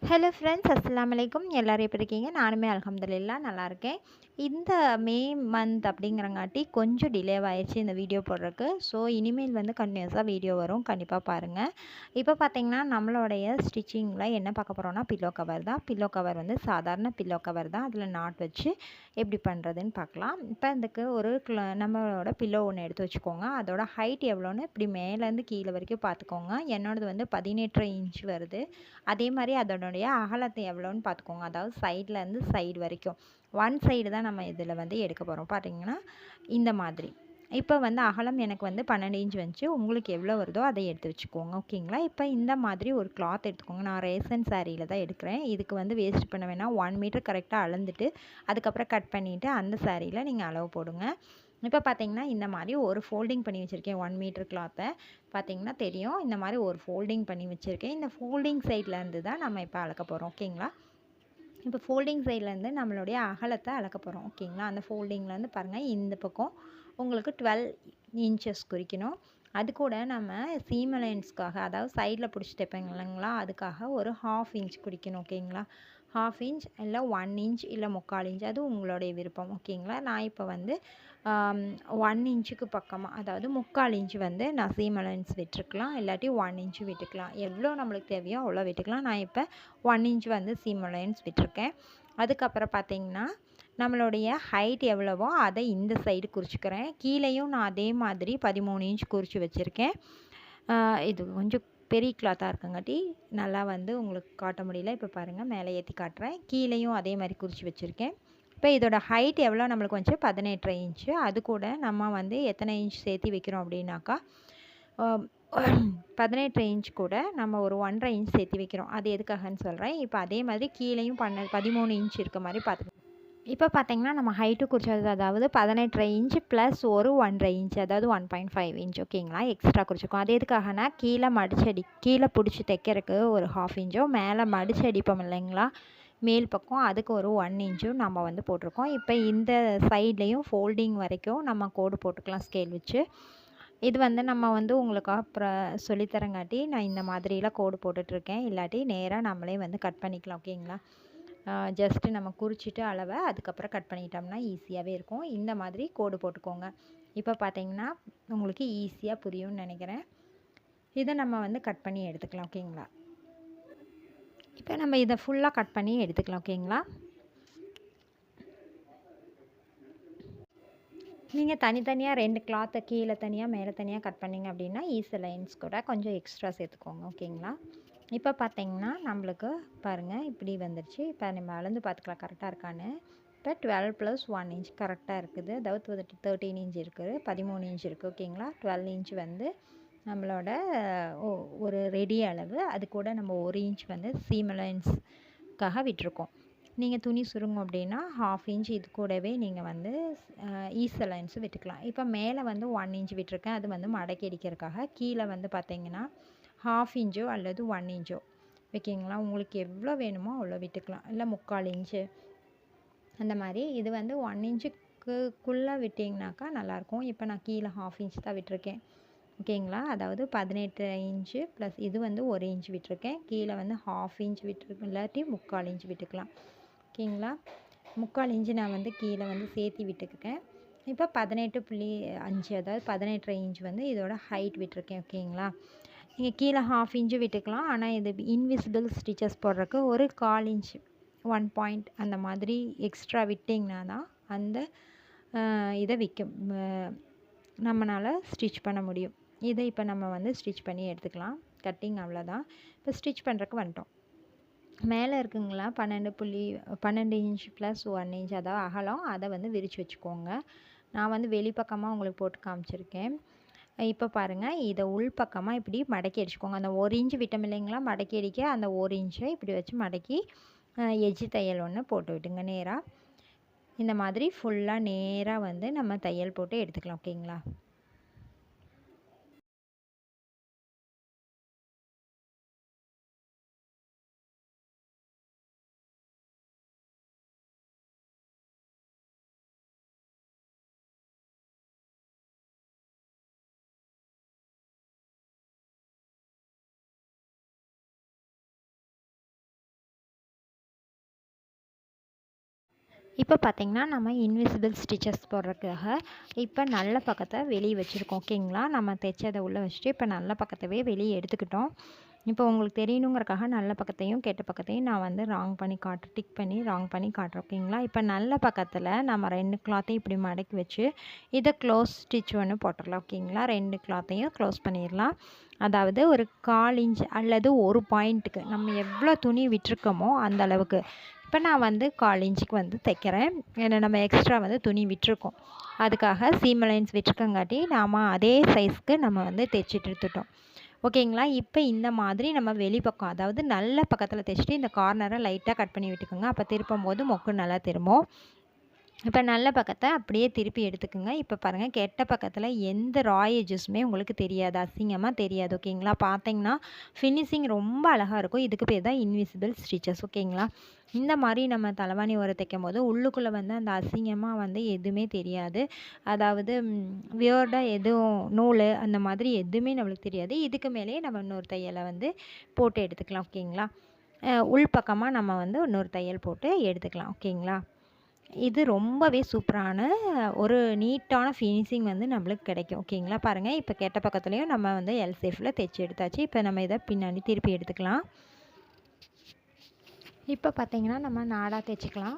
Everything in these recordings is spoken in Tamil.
ஹலோ ஃப்ரெண்ட்ஸ், அஸ்ஸலாமு அலைக்கும். எல்லாரும் எப்படி இருக்கீங்க? நானுமே அல்ஹம்துலில்லாஹ் நல்லா இருக்கேன். இந்த மே மந்த் அப்படிங்கிறங்காட்டி கொஞ்சம் டிலேவாயிருச்சு இந்த வீடியோ போடுறதுக்கு. ஸோ இனிமேல் வந்து கன்டினியூஸாக வீடியோ வரும். கண்டிப்பாக பாருங்கள். இப்போ பார்த்தீங்கன்னா நம்மளுடைய ஸ்டிச்சிங்கில் என்ன பார்க்க போகிறோம்னா பில்லோ கவர் தான். பில்லோ கவர் வந்து சாதாரண பில்லோ கவர் தான். அதில் நாட் வச்சு எப்படி பண்ணுறதுன்னு பார்க்கலாம். இப்போ இதுக்கு ஒரு நம்மளோட பில்லோ ஒன்று எடுத்து வச்சுக்கோங்க. அதோட ஹைட் எவ்வளோன்னு இப்படி மேலேருந்து கீழே வரைக்கும் பார்த்துக்கோங்க. என்னோடது வந்து 18.5 இன்ச் வருது. அதே மாதிரி அதனுடைய அகலத்தை எவ்வளோன்னு பார்த்துக்கோங்க. அதாவது சைட்லேருந்து சைடு வரைக்கும் ஒன் சைடு தான் நம்ம இதில் வந்து எடுக்க போகிறோம். பார்த்தீங்கன்னா இந்த மாதிரி. இப்போ வந்து அகலம் எனக்கு வந்து 12 இன்ச் வந்துச்சு. உங்களுக்கு எவ்வளோ வருதோ அதை எடுத்து வச்சுக்கோங்க. ஓகேங்களா? இப்போ இந்த மாதிரி ஒரு கிளாத் எடுத்துக்கோங்க. நான் ரேசன் சாரியில் தான் எடுக்கிறேன். இதுக்கு வந்து வேஸ்ட் பண்ண வேணாம். 1 மீட்டர் கரெக்டாக அளந்துட்டு அதுக்கப்புறம் கட் பண்ணிவிட்டு அந்த சாரியில் நீங்கள் அளவு போடுங்க. இப்போ பார்த்தீங்கன்னா இந்த மாதிரி ஒரு ஃபோல்டிங் பண்ணி வச்சுருக்கேன் 1 மீட்டர் கிளாத்தை. பார்த்தீங்கன்னா தெரியும். இந்த மாதிரி ஒரு ஃபோல்டிங் பண்ணி வச்சுருக்கேன். இந்த ஃபோல்டிங் சைட்லேருந்து தான் நம்ம இப்போ அளக்க போகிறோம். ஓகேங்களா? இப்போ ஃபோல்டிங் சைட்லேருந்து நம்மளுடைய அகலத்தை அளக்க போகிறோம். ஓகேங்களா? அந்த ஃபோல்டிங்லேருந்து பாருங்கள், இந்த பக்கம் உங்களுக்கு 12 இன்ச்சஸ் குறிக்கணும். அது கூட நம்ம சீம் அலைன்ஸ்க்காக, அதாவது சைடில் பிடிச்சி தைப்பேங்க இல்லைங்களா, அதுக்காக ஒரு 1/2 இன்ச் குறிக்கணும். ஓகேங்களா? 1/2 இன்ச் இல்லை 1 இன்ச் இல்லை 3/4 இன்ச், அது உங்களுடைய விருப்பம். ஓகேங்களா? நான் இப்போ வந்து 1 இன்ச்சுக்கு பக்கமாக, அதாவது 3/4 இன்ச் வந்து நான் சீம் அலைன்ஸ் விட்டுருக்கலாம். இல்லாட்டி 1 இன்ச்சு விட்டுக்கலாம். எவ்வளோ நம்மளுக்கு தேவையோ அவ்வளோ விட்டுக்கலாம். நான் இப்போ 1 இன்ச் வந்து சீம் அலைன்ஸ் விட்டுருக்கேன். அதுக்கப்புறம் பார்த்தீங்கன்னா நம்மளுடைய ஹைட் எவ்வளவோ அதை இந்த சைடு குறிச்சிக்கிறேன். கீழேயும் நான் அதே மாதிரி 13 இன்ச் குறித்து வச்சுருக்கேன். இது கொஞ்சம் பெரிய கிளாத்தாக இருக்குங்காட்டி நல்லா வந்து உங்களுக்கு காட்ட முடியல. இப்போ பாருங்கள், மேலே ஏற்றி காட்டுறேன். கீழேயும் அதே மாதிரி குறித்து வச்சுருக்கேன். இப்போ இதோட ஹைட் எவ்வளோ நம்மளுக்கு வந்து 18.5 இன்ச்சு. அது கூட நம்ம வந்து எத்தனை இன்ச் சேர்த்து வைக்கிறோம் அப்படின்னாக்கா 18 இன்ச் கூட நம்ம ஒரு 1.5 இன்ச் சேர்த்து வைக்கிறோம். அது எதுக்காகன்னு சொல்கிறேன். இப்போ அதே மாதிரி கீழேயும் 13 இன்ச் இருக்க மாதிரி பார்த்துக்கோங்க. இப்போ பார்த்தீங்கன்னா நம்ம ஹைட்டு குறிச்சது, அதாவது 18.5 இன்ச் ப்ளஸ் ஒரு 1.5 இன்ச், அதாவது 1.5 இன்ச். ஓகேங்களா? எக்ஸ்ட்ரா குறிச்சிருக்கோம். அது எதுக்காகனா கீழே பிடிச்சி தைக்கிறதுக்கு ஒரு 1/2 இன்ச்சோ, மேலே மடிச்சு அடிப்போம் இல்லைங்களா மேல் பக்கம், அதுக்கு ஒரு 1 இன்ச்சும் நம்ம வந்து போட்டிருக்கோம். இப்போ இந்த சைட்லேயும் ஃபோல்டிங் வரைக்கும் நம்ம கோடு போட்டுக்கலாம் ஸ்கேல் வச்சு. இது வந்து நம்ம வந்து உங்களுக்கு அப்புறம் சொல்லித்தரங்காட்டி நான் இந்த மாதிரிலாம் கோடு போட்டுட்ருக்கேன். இல்லாட்டி நேராக நம்மளே வந்து கட் பண்ணிக்கலாம். ஓகேங்களா? ஜஸ்ட்டு நம்ம குறிச்சிட்டு அளவை அதுக்கப்புறம் கட் பண்ணிட்டோம்னா ஈஸியாகவே இருக்கும். இந்த மாதிரி கோடு போட்டுக்கோங்க. இப்போ பார்த்தீங்கன்னா உங்களுக்கு ஈஸியாக புரியும்னு நினைக்கிறேன். இதை நம்ம வந்து கட் பண்ணி எடுத்துக்கலாம். ஓகேங்களா? இப்போ நம்ம இதை ஃபுல்லாக கட் பண்ணி எடுத்துக்கலாம். ஓகேங்களா? நீங்கள் தனித்தனியாக 2 கிளாத்தை கீழே தனியாக மேலே தனியாக கட் பண்ணிங்க அப்படின்னா ஈஸி லைன்ஸ் கூட கொஞ்சம் எக்ஸ்ட்ரா சேர்த்துக்கோங்க. ஓகேங்களா? இப்போ பார்த்தீங்கன்னா நம்மளுக்கு பாருங்கள் இப்படி வந்துடுச்சு. இப்போ நம்ம அளந்து பார்த்துக்கலாம் கரெக்டாக இருக்கான்னு. இப்போ 12 + 1 இன்ச் கரெக்டாக இருக்குது. அதாவது 13 இன்ச் இருக்குது, 13 இன்ச் இருக்குது. ஓகேங்களா? 12 இன்ச் வந்து நம்மளோட ஒரு ரெடி அளவு. அது கூட நம்ம 1 இன்ச் வந்து சீம் அலைன்ஸ்க்காக விட்டுருக்கோம். நீங்கள் துணி சுருங்கும் அப்படின்னா 1/2 இன்ச் இது கூடவே நீங்கள் வந்து ஈஸ் அலைன்ஸும் விட்டுக்கலாம். இப்போ மேலே வந்து 1 இன்ச் விட்டுருக்கேன். அது வந்து மடக்கி அடிக்கிறதுக்காக. கீழே வந்து பார்த்தீங்கன்னா 1/2 இன்ச்சோ அல்லது 1 இன்ச்சோ ஓகேங்களா? உங்களுக்கு எவ்வளோ வேணுமோ அவ்வளோ விட்டுக்கலாம். இல்லை 3/4 இன்ச்சு அந்த மாதிரி. இது வந்து 1 இன்ச்சுக்குள்ளே விட்டிங்கனாக்கா நல்லாயிருக்கும். இப்போ நான் கீழே 1/2 இன்ச் தான் விட்டுருக்கேன். ஓகேங்களா? அதாவது 18 இன்ச்சு ப்ளஸ் இது வந்து 1 இன்ச் விட்டுருக்கேன். கீழே வந்து 1/2 இன்ச் விட்டுருக்கேன், இல்லாட்டி 3/4 இன்ச் விட்டுக்கலாம். ஓகேங்களா? 3/4 இன்ச்சு நான் வந்து கீழே வந்து சேர்த்து விட்டுருக்கேன். இப்போ 18.5, அதாவது 18.5 இன்ச் வந்து இதோட ஹைட் விட்டுருக்கேன். ஓகேங்களா? நீங்கள் கீழே 1/2 இன்ச்சு விட்டுக்கலாம். ஆனால் இது இன்விசிபிள் ஸ்டிச்சஸ் போடுறதுக்கு ஒரு 1/4 இன்ச் 1 பாயிண்ட் அந்த மாதிரி எக்ஸ்ட்ரா விட்டிங்கன்னா தான் அந்த இதை நம்மளால் ஸ்டிச் பண்ண முடியும். இதை இப்போ நம்ம வந்து ஸ்டிச் பண்ணி எடுத்துக்கலாம். கட்டிங் அவ்வளோதான். இப்போ ஸ்டிச் பண்ணுறதுக்கு வந்துட்டோம். மேலே இருக்குங்களா 12 இன்ச் ப்ளஸ் 1 இன்ச், அதாவது அகலம், அதை வந்து விரித்து வச்சுக்கோங்க. நான் வந்து வெளிப்பக்கமாக உங்களுக்கு போட்டு காமிச்சிருக்கேன். இப்போ பாருங்கள், இதை உள்பக்கமாக இப்படி மடக்கி அடிச்சுக்கோங்க. அந்த 1 இன்ச் விட்டம் இல்லைங்களா மடக்கி அடிக்க, அந்த 1 இன்ச்சை இப்படி வச்சு மடக்கி எஜ்ஜு தையல் ஒன்று போட்டு விட்டுங்க நேராக. இந்த மாதிரி ஃபுல்லாக நேராக வந்து நம்ம தையல் போட்டு எடுத்துக்கலாம். ஓகேங்களா? இப்போ பார்த்தீங்கன்னா நம்ம இன்விசிபிள் ஸ்டிச்சஸ் போடுறதுக்காக இப்போ நல்ல பக்கத்தை வெளியே வச்சுருக்கோம். ஓகேங்களா, நம்ம தைச்சதை உள்ளே வச்சுட்டு இப்போ நல்ல பக்கத்தவே வெளியே எடுத்துக்கிட்டோம். இப்போ உங்களுக்கு தெரியணுங்கிறக்காக நல்ல பக்கத்தையும் கெட்ட பக்கத்தையும் நான் வந்து டிக் பண்ணி ராங் பண்ணி காட்டுறேன். ஓகேங்களா, இப்போ நல்ல பக்கத்தில் நம்ம 2 கிளாத்தையும் இப்படி மடக்கி வச்சு இதை க்ளோஸ் ஸ்டிச் ஒன்று போட்டுடலாம். ஓகேங்களா, 2 கிளாத்தையும் க்ளோஸ் பண்ணிடலாம். அதாவது ஒரு 1/4 இன்ச் அல்லது 1 பாயிண்ட்டுக்கு நம்ம எவ்வளோ துணி விட்டுருக்கோமோ அந்த அளவுக்கு. இப்போ நான் வந்து 1/4 இன்ச்சுக்கு வந்து தைக்கிறேன். ஏன்னா நம்ம எக்ஸ்ட்ரா வந்து துணி விட்டுருக்கோம், அதுக்காக சீம் லைன்ஸ் விட்டுருக்கங்காட்டி நாம் அதே சைஸ்க்கு நம்ம வந்து தைச்சிட்டு எடுத்துட்டோம். ஓகேங்களா, இப்போ இந்த மாதிரி நம்ம வெளிப்பக்கம் அதாவது நல்ல பக்கத்தில் தைச்சிட்டு இந்த கார்னரை லைட்டாக கட் பண்ணி விட்டுக்கோங்க. அப்போ திருப்பும் போது மொக்கு நல்லா திரும்பும். இப்போ நல்ல பக்கத்தை அப்படியே திருப்பி எடுத்துக்கோங்க. இப்போ பாருங்கள், கெட்ட பக்கத்தில் எந்த ராயேஜஸுமே உங்களுக்கு தெரியாது, அசிங்கமாக தெரியாது. ஓகேங்களா, பார்த்தீங்கன்னா ஃபினிஷிங் ரொம்ப அழகாக இருக்கும். இதுக்கு பேர் தான் இன்விசிபிள் ஸ்டிச்சஸ். ஓகேங்களா, இந்த மாதிரி நம்ம தலைவாணி ஓரம் தைக்கும் போது உள்ளுக்குள்ளே வந்து அந்த அசிங்கமாக வந்து எதுவுமே தெரியாது. அதாவது வியர்டாக எதுவும் நூல் அந்த மாதிரி எதுவுமே நம்மளுக்கு தெரியாது. இதுக்கு மேலேயே நம்ம இன்னொரு தையலை வந்து போட்டு எடுத்துக்கலாம். ஓகேங்களா, உள்பக்கமாக நம்ம வந்து இன்னொரு தையல் போட்டு எடுத்துக்கலாம். ஓகேங்களா, இது ரொம்பவே சூப்பரான ஒரு நீட்டான ஃபினிஷிங் வந்து நம்மளுக்கு கிடைக்கும். ஓகேங்களா, பாருங்கள் இப்போ கெட்ட பக்கத்துலேயும் நம்ம வந்து எல் சேஃபில் தைச்சி எடுத்தாச்சு. இப்போ நம்ம இதை பின்னாடி திருப்பி எடுத்துக்கலாம். இப்போ பார்த்திங்கன்னா நம்ம நாடா தைச்சிக்கலாம்.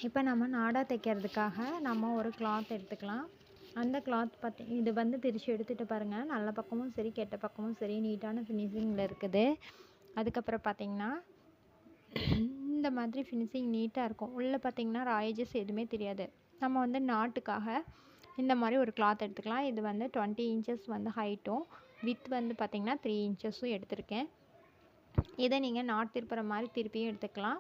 இப்போ நம்ம நாடா தைக்கிறதுக்காக நம்ம ஒரு கிளாத் எடுத்துக்கலாம். அந்த கிளாத் இது வந்து திரிச்சு எடுத்துகிட்டு பாருங்கள், நல்ல பக்கமும் சரி கெட்ட பக்கமும் சரி நீட்டான ஃபினிஷிங்கில் இருக்குது. அதுக்கப்புறம் பார்த்திங்கன்னா இந்த மாதிரி ஃபினிஷிங் நீட்டாக இருக்கும். உள்ளே பார்த்திங்கன்னா ராயேஜஸ் எதுவுமே தெரியாது. நம்ம வந்து நாட்டுக்காக இந்த மாதிரி ஒரு கிளாத் எடுத்துக்கலாம். இது வந்து 20 இன்ச்சஸ் வந்து ஹைட்டும் வித் வந்து பார்த்திங்கன்னா 3 இன்ச்சஸும் எடுத்திருக்கேன். இதை நீங்கள் நாட் திருப்புற மாதிரி திருப்பியும் எடுத்துக்கலாம்,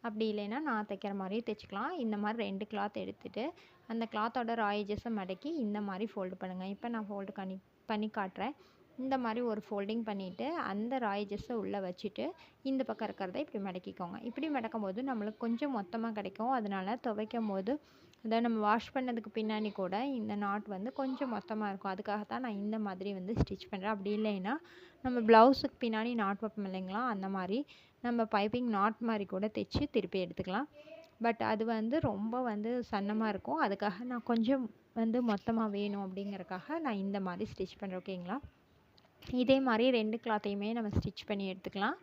அப்படி இல்லைன்னா நான் தைக்கிற மாதிரியும் தைச்சிக்கலாம். இந்த மாதிரி 2 கிளாத் எடுத்துகிட்டு அந்த கிளாத்தோட ராயேஜஸை மடக்கி இந்த மாதிரி ஃபோல்டு பண்ணுங்கள். இப்போ நான் ஃபோல்டு பண்ணி காட்டுறேன். இந்த மாதிரி ஒரு ஃபோல்டிங் பண்ணிவிட்டு அந்த ராயேஜஸை உள்ளே வச்சுட்டு இந்த பக்கம் இருக்கிறத இப்படி மடக்கிக்கோங்க. இப்படி மடக்கும் போது நம்மளுக்கு கொஞ்சம் மொத்தமாக கிடைக்கும். அதனால் துவைக்கும் போது அதாவது நம்ம வாஷ் பண்ணதுக்கு பின்னாடி கூட இந்த நாட் வந்து கொஞ்சம் மொத்தமாக இருக்கும். அதுக்காக தான் நான் இந்த மாதிரி வந்து ஸ்டிச் பண்ணுறேன். அப்படி இல்லைன்னா நம்ம ப்ளவுஸுக்கு பின்னாடி நாட் வைப்போம் இல்லைங்களா, அந்த மாதிரி நம்ம பைப்பிங் நாட் மாதிரி கூட தைச்சி திருப்பி எடுத்துக்கலாம். பட் அது வந்து ரொம்ப வந்து சன்னமாக இருக்கும். அதுக்காக நான் கொஞ்சம் வந்து மொத்தமாக வேணும் அப்படிங்கிறக்காக நான் இந்த மாதிரி ஸ்டிச் பண்ணுறேன். ஓகேங்களா, இதே மாதிரி 2 கிளாத்தையுமே நம்ம ஸ்டிச் பண்ணி எடுத்துக்கலாம்.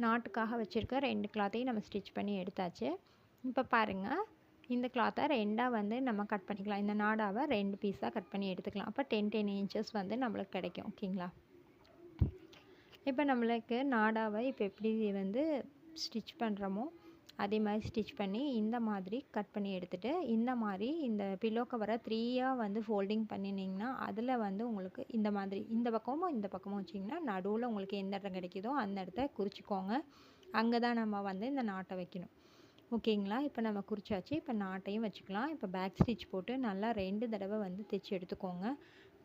நாட்டுக்காக வச்சுருக்க 2 கிளாத்தையும் நம்ம ஸ்டிச் பண்ணி எடுத்தாச்சு. இப்போ பாருங்கள், இந்த கிளாத்தை 2ஆக வந்து நம்ம கட் பண்ணிக்கலாம். இந்த நாடாவை 2 பீஸாக கட் பண்ணி எடுத்துக்கலாம். அப்போ 10 இன்ச்சஸ் வந்து நம்மளுக்கு கிடைக்கும். ஓகேங்களா, இப்போ நம்மளுக்கு நாடாவை இப்போ எப்படி வந்து ஸ்டிச் பண்ணுறோமோ அதே மாதிரி ஸ்டிச் பண்ணி இந்த மாதிரி கட் பண்ணி எடுத்துகிட்டு இந்த மாதிரி இந்த பில்லோ கவரை 3ஆக வந்து ஃபோல்டிங் பண்ணினீங்கன்னா அதில் வந்து உங்களுக்கு இந்த மாதிரி இந்த பக்கமும் வச்சிங்கன்னா நடுவில் உங்களுக்கு எந்த இடம் கிடைக்குதோ அந்த இடத்த குறிச்சிக்கோங்க. அங்கே தான் நம்ம வந்து இந்த நாட்டை வைக்கணும். ஓகேங்களா, இப்போ நம்ம குறிச்சாச்சு. இப்போ நாட்டையும் வச்சுக்கலாம். இப்போ பேக் ஸ்டிச் போட்டு நல்லா 2 தடவை வந்து தைச்சி எடுத்துக்கோங்க.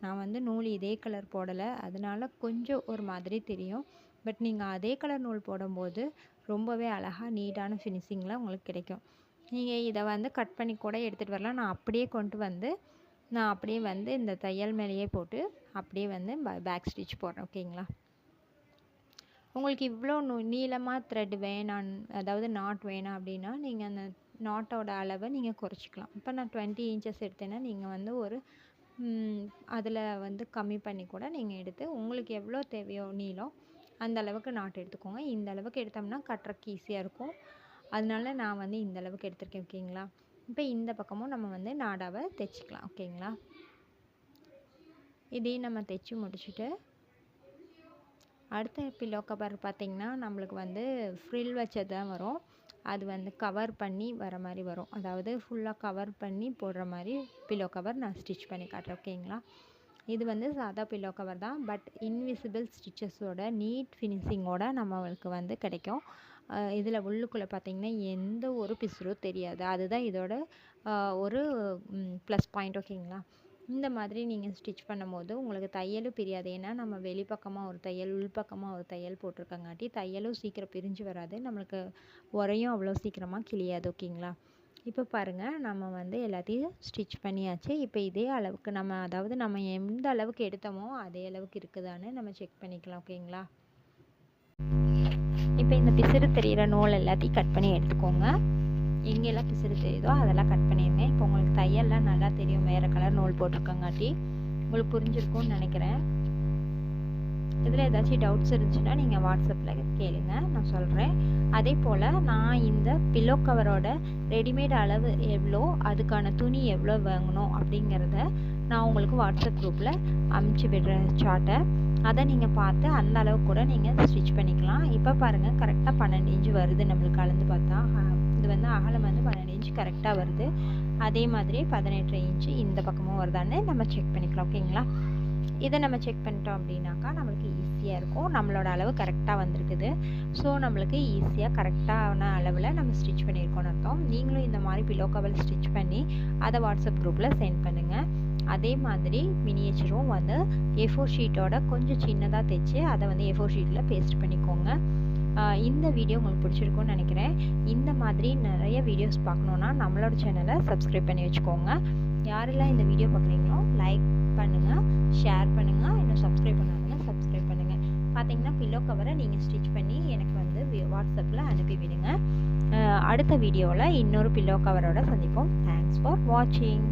நான் வந்து நூல் இதே கலர் போடலை, அதனால கொஞ்சம் ஒரு மாதிரி தெரியும். பட் நீங்கள் அதே கலர் நூல் போடும்போது ரொம்பவே அழகாக நீட்டான ஃபினிஷிங்கில் உங்களுக்கு கிடைக்கும். நீங்கள் இதை வந்து கட் பண்ணி கூட எடுத்துகிட்டு வரலாம். நான் அப்படியே வந்து இந்த தையல் மேலேயே போட்டு அப்படியே வந்து பேக் ஸ்டிச் போடுறேன். ஓகேங்களா, உங்களுக்கு இவ்வளோ நீளமாக த்ரெட் வேணாம், அதாவது நாட் வேணாம் அப்படின்னா நீங்கள் அந்த நாட்டோட அளவை நீங்கள் குறைச்சிக்கலாம். இப்போ நான் 20 இன்ச்சஸ் எடுத்தேன்னா நீங்கள் வந்து ஒரு அதில் வந்து கம்மி பண்ணி கூட நீங்கள் எடுத்து உங்களுக்கு எவ்வளோ தேவையோ நீளம் அந்த அளவுக்கு நாட்டு எடுத்துக்கோங்க. இந்த அளவுக்கு எடுத்தோம்னா கட்டுறக்கு ஈஸியாக இருக்கும். அதனால நான் வந்து இந்த அளவுக்கு எடுத்திருக்கேன். ஓகேங்களா, இப்போ இந்த பக்கமும் நம்ம வந்து நாடாவை தைச்சிக்கலாம். ஓகேங்களா, இதையும் நம்ம தைச்சி முடிச்சுட்டு அடுத்த பில்லோ கவர் பார்த்திங்கன்னா நம்மளுக்கு வந்து ஃப்ரில் வச்சது தான் வரும். அது வந்து கவர் பண்ணி வர மாதிரி வரும். அதாவது ஃபுல்லாக கவர் பண்ணி போடுற மாதிரி பில்லோ கவர் நான் ஸ்டிச் பண்ணி காட்டுறேன். ஓகேங்களா, இது வந்து சாதா பில்லோ கவர் தான். பட் இன்விசிபிள் ஸ்டிச்சஸோட நீட் ஃபினிஷிங்கோட நம்மளுக்கு வந்து கிடைக்கும். இதில் உள்ளுக்குள்ளே பார்த்திங்கன்னா எந்த ஒரு பிசுறும் தெரியாது. அதுதான் இதோட ஒரு ப்ளஸ் பாயிண்ட். ஓகேங்களா, இந்த மாதிரி நீங்கள் ஸ்டிச் பண்ணும்போது உங்களுக்கு தையலும் பிரியாது. ஏன்னா நம்ம வெளிப்பக்கமாக ஒரு தையல் உள்பக்கமாக ஒரு தையல் போட்டிருக்கங்காட்டி தையலும் சீக்கிரம் பிரிஞ்சு வராது, நம்மளுக்கு உரையும் அவ்வளோ சீக்கிரமாக கிளியாது. ஓகேங்களா, இப்போ பாருங்கள் நம்ம வந்து எல்லாத்தையும் ஸ்டிச் பண்ணியாச்சு. இப்போ இதே அளவுக்கு அதாவது நம்ம எந்த அளவுக்கு எடுத்தோமோ அதே அளவுக்கு இருக்குதான்னு நம்ம செக் பண்ணிக்கலாம். ஓகேங்களா, இப்போ இந்த பிசுறு தெரிகிற நூல் எல்லாத்தையும் கட் பண்ணி எடுத்துக்கோங்க. எங்கெல்லாம் பிசுறு தெரியுதோ அதெல்லாம் கட் பண்ணிடுங்க. இப்போ உங்களுக்கு தையல்லாம் நல்லா தெரியும், வேறு கலர் நூல் போட்டிருக்கங்காட்டி உங்களுக்கு புரிஞ்சிருக்கும்னு நினைக்கிறேன். இதில் ஏதாச்சும் டவுட்ஸ் இருந்துச்சுன்னா நீங்கள் வாட்ஸ்அப்பில் கேளுங்க, நான் சொல்கிறேன். அதே போல் நான் இந்த பில்லோ கவரோட ரெடிமேட் அளவு எவ்வளோ, அதுக்கான துணி எவ்வளோ வாங்கணும் அப்படிங்கிறத நான் உங்களுக்கு வாட்ஸ்அப் குரூப்பில் அமுச்சு விடுறேன் சார்ட்டை. அதை நீங்கள் பார்த்து அந்த அளவு கூட நீங்கள் ஸ்டிச் பண்ணிக்கலாம். இப்போ பாருங்கள் கரெக்டாக 12 இன்ச்சு வருது நம்மளுக்கு அளந்து பார்த்தா. இது வந்து அகலம் வந்து 12 இன்ச்சு கரெக்டாக வருது. அதே மாதிரி 18 இன்ச்சு இந்த பக்கமும் வருதான்னு நம்ம செக் பண்ணிக்கலாம். ஓகேங்களா? இதை நம்ம செக் பண்ணிட்டோம் அப்படின்னாக்கா நம்மளுக்கு ஈஸியாக இருக்கும். நம்மளோட அளவு கரெக்டாக வந்திருக்குது. ஸோ நம்மளுக்கு ஈஸியாக கரெக்டான அளவில் நம்ம ஸ்டிச் பண்ணியிருக்கோம்னு அர்த்தம். நீங்களும் இந்த மாதிரி பில்லோ கவர் ஸ்டிச் பண்ணி அதை வாட்ஸ்அப் குரூப்பில் சென்ட் பண்ணுங்கள். அதே மாதிரி மினியேச்சரும் வந்து A4 ஷீட்டோட கொஞ்சம் சின்னதாக தைச்சு அதை வந்து A4 ஷீட்டில் பேஸ்ட் பண்ணிக்கோங்க. இந்த வீடியோ உங்களுக்கு பிடிச்சிருக்கும்னு நினைக்கிறேன். இந்த மாதிரி நிறைய வீடியோஸ் பார்க்கணுன்னா நம்மளோட சேனலை சப்ஸ்கிரைப் பண்ணி வச்சுக்கோங்க. யாரெல்லாம் இந்த வீடியோ பார்க்குறீங்களோ லைக் பண்ணுங்கள், ஷேர் பண்ணுங்கள், இன்னும் சப்ஸ்கிரைப் பண்ணாதுங்க சப்ஸ்கிரைப் பண்ணுங்கள். பார்த்தீங்கன்னா பில்லோ கவரை நீங்கள் ஸ்டிச் பண்ணி எனக்கு வந்து வாட்ஸ்அப்பில் அனுப்பி விடுங்க. அடுத்த வீடியோவில் இன்னொரு பில்லோ கவரோட சந்திப்போம். தேங்க்ஸ் ஃபார் வாட்சிங்.